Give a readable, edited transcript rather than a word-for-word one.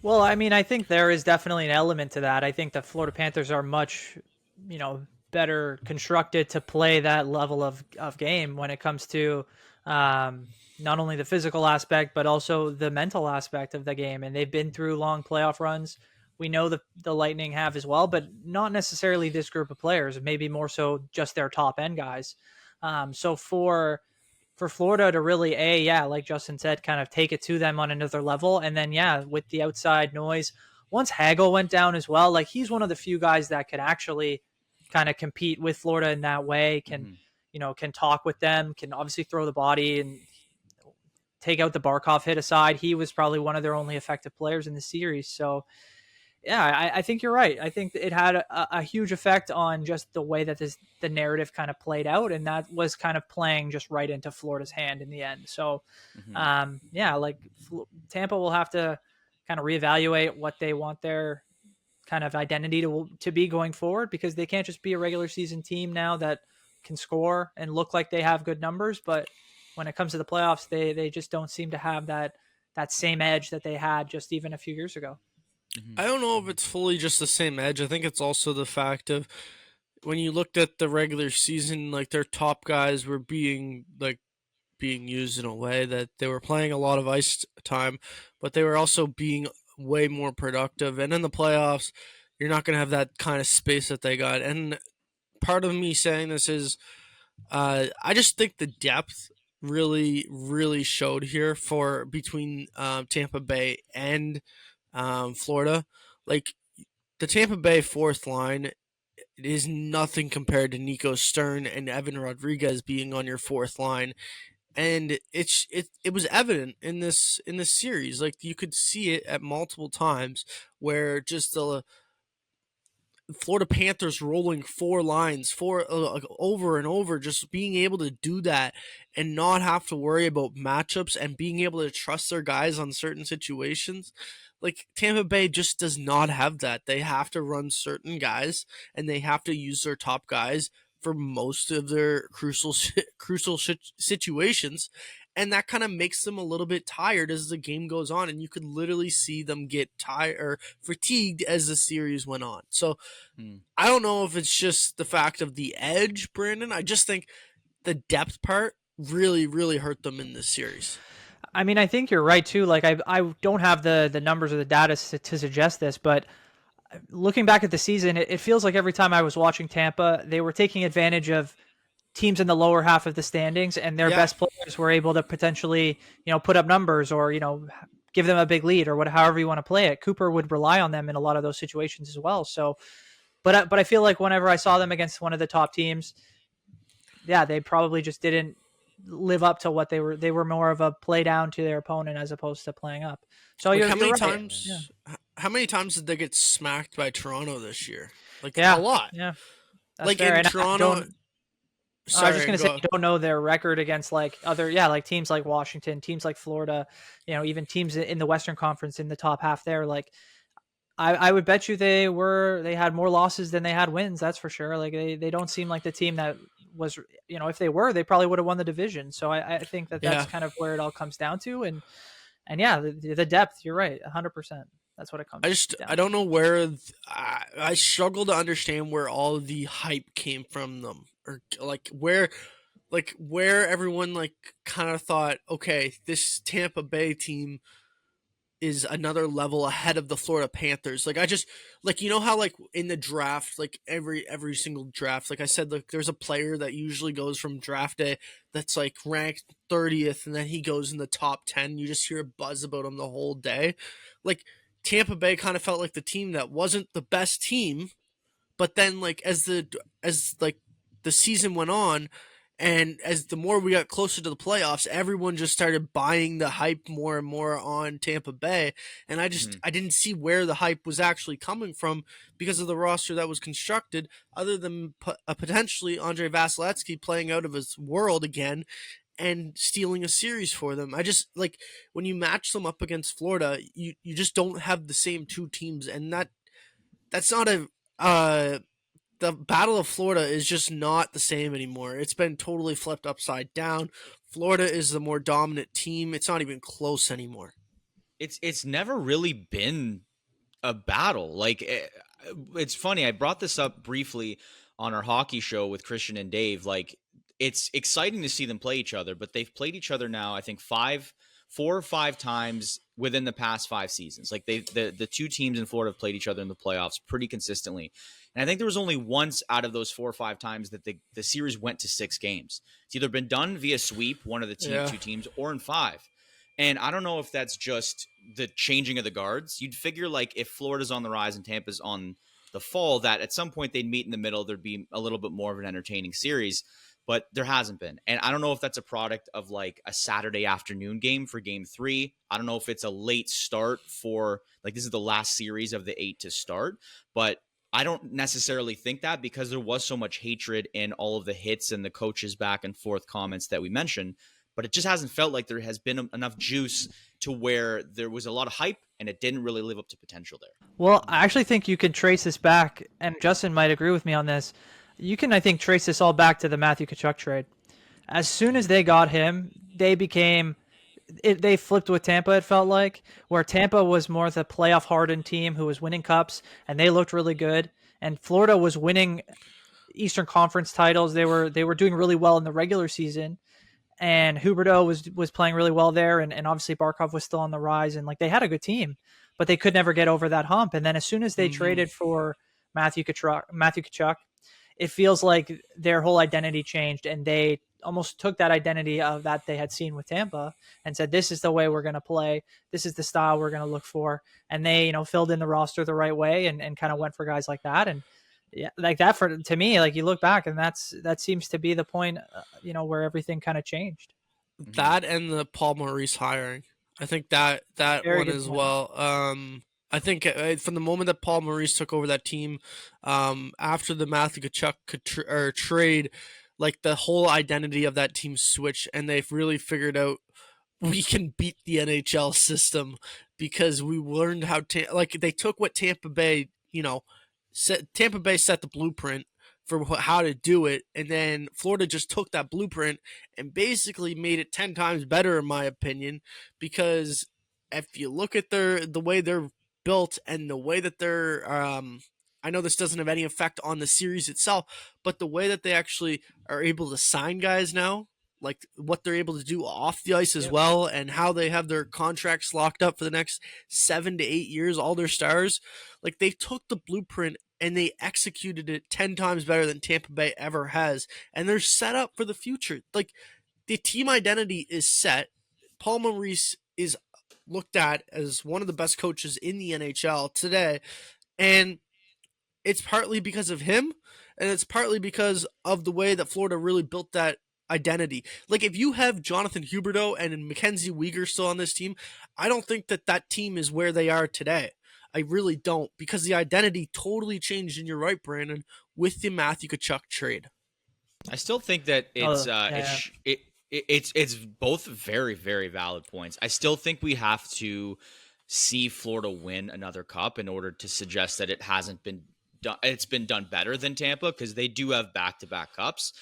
Well, I mean, I think there is definitely an element to that. I think the Florida Panthers are much, better constructed to play that level of game when it comes to um, not only the physical aspect but also the mental aspect of the game. And they've been through long playoff runs. We know the Lightning have as well, but not necessarily this group of players. Maybe more so just their top end guys. So for Florida to really like Justin said, kind of take it to them on another level. And then with the outside noise, once Hagel went down as well, like he's one of the few guys that could actually kind of compete with Florida in that way, can talk with them, can obviously throw the body and take out the Barkov hit aside. He was probably one of their only effective players in the series. So I think you're right. I think it had a huge effect on just the way that the narrative kind of played out, and that was kind of playing just right into Florida's hand in the end. So, Mm-hmm. like Tampa will have to kind of reevaluate what they want their kind of identity to be going forward, because they can't just be a regular season team now that can score and look like they have good numbers, but when it comes to the playoffs, they just don't seem to have that same edge that they had just even a few years ago. Mm-hmm. I don't know if it's fully just the same edge. I think it's also the fact of when you looked at the regular season, like their top guys were being used in a way that they were playing a lot of ice time, but they were also being way more productive. And in the playoffs, you're not going to have that kind of space that they got. And part of me saying this is, I just think the depth really, really showed here for between Tampa Bay and Florida. Like the Tampa Bay fourth line is nothing compared to Nico Stern and Evan Rodriguez being on your fourth line, and it was evident in this series. Like you could see it at multiple times where just the Florida Panthers rolling four lines over and over, just being able to do that and not have to worry about matchups and being able to trust their guys on certain situations. Like Tampa Bay just does not have that. They have to run certain guys and they have to use their top guys for most of their crucial situations, and that kind of makes them a little bit tired as the game goes on, and you could literally see them get tired or fatigued as the series went on. So Mm. I don't know if it's just the fact of the edge, Brandon. I just think the depth part really, really hurt them in this series. I mean, I think you're right too. Like, I don't have the numbers or the data to suggest this, but looking back at the season, it feels like every time I was watching Tampa, they were taking advantage of teams in the lower half of the standings, and their Yeah, best players were able to potentially, put up numbers or give them a big lead or however you want to play it. Cooper would rely on them in a lot of those situations as well. So, but I feel like whenever I saw them against one of the top teams, they probably just didn't live up to what they were. They were more of a play down to their opponent as opposed to playing up. So like you're right. Yeah. how many times did they get smacked by Toronto this year? Like a Yeah. lot. Yeah. That's Like fair. in And I Toronto, don't. I was just sorry, gonna say go. I don't know their record against like other like teams like Washington, teams like Florida, even teams in the Western Conference in the top half there. Like I would bet you they had more losses than they had wins. That's for sure. Like they don't seem like the team that was, if they were, they probably would have won the division. So I think that that's Yeah, kind of where it all comes down to. And yeah, the depth. You're right, 100%. That's what it comes I down don't to. know where I struggle to understand where all the hype came from them, or like where everyone like kind of thought, okay, this Tampa Bay team is another level ahead of the Florida Panthers. Like I just like you know how like in the draft, like every single draft, like I said, like there's a player that usually goes from draft day that's like ranked 30th, and then he goes in the top 10. You just hear a buzz about him the whole day. Like Tampa Bay kind of felt like the team that wasn't the best team, but then like as like the season went on, and as the more we got closer to the playoffs, everyone just started buying the hype more and more on Tampa Bay, and Mm-hmm. I didn't see where the hype was actually coming from because of the roster that was constructed, other than potentially Andre Vasilevsky playing out of his world again and stealing a series for them. I just like when you match them up against Florida, you just don't have the same two teams, and that's not a the Battle of Florida is just not the same anymore. It's been totally flipped upside down. Florida is the more dominant team. It's not even close anymore. it's never really been a battle. Like it's funny. I brought this up briefly on our hockey show with Christian and Dave. Like it's exciting to see them play each other, but they've played each other now, I think 4 or 5 times within the past 5 seasons. Like the two teams in Florida have played each other in the playoffs pretty consistently. And I think there was only once out of those 4 or 5 times that the series went to 6 games. It's either been done via sweep, one of the Yeah. two teams, or in 5. And I don't know if that's just the changing of the guards. You'd figure like if Florida's on the rise and Tampa's on the fall, that at some point they'd meet in the middle. There'd be a little bit more of an entertaining series, but there hasn't been. And I don't know if that's a product of like a Saturday afternoon game for game 3. I don't know if it's a late start for like this is the last series of the 8 to start, but I don't necessarily think that because there was so much hatred in all of the hits and the coaches back and forth comments that we mentioned. But it just hasn't felt like there has been enough juice to where there was a lot of hype and it didn't really live up to potential there. Well, I actually think you can trace this back, and Justin might agree with me on this. You can, I think, trace this all back to the Matthew Tkachuk trade. As soon as they got him, they flipped with Tampa, it felt like, where Tampa was more the playoff hardened team who was winning cups, and they looked really good. And Florida was winning Eastern Conference titles. They were doing really well in the regular season. And Huberdeau was playing really well there, and obviously Barkov was still on the rise, and like they had a good team, but they could never get over that hump. And then as soon as they traded for Matthew Tkachuk, it feels like their whole identity changed, and they almost took that identity of that they had seen with Tampa and said, "This is the way we're going to play. This is the style we're going to look for." And they, filled in the roster the right way and kind of went for guys like that. And yeah, like that to me, like you look back and that seems to be the point, where everything kind of changed. That and the Paul Maurice hiring. I think that Very one good as point. well. I think from the moment that Paul Maurice took over that team, after the Matthew Tkachuk trade, like the whole identity of that team switched, and they've really figured out we can beat the NHL system because we learned how like they took what Tampa Bay, Tampa Bay set the blueprint for how to do it, and then Florida just took that blueprint and basically made it 10 times better, in my opinion, because if you look at the way they're built and the way that they're I know this doesn't have any effect on the series itself, but the way that they actually are able to sign guys now, like what they're able to do off the ice as well, and how they have their contracts locked up for the next 7 to 8 years, all their stars, like they took the blueprint and they executed it 10 times better than Tampa Bay ever has. And they're set up for the future. Like the team identity is set. Paul Maurice is looked at as one of the best coaches in the NHL today. And it's partly because of him, and it's partly because of the way that Florida really built that identity. Like if you have Jonathan Huberdeau and Mackenzie Weegar still on this team, I don't think that team is where they are today. I really don't, because the identity totally changed, and you're right, Brandon, with the Matthew Tkachuk trade. I still think that it's both very, very valid points. I still think we have to see Florida win another cup in order to suggest that it hasn't been done. It's been done better than Tampa because they do have back-to-back cups.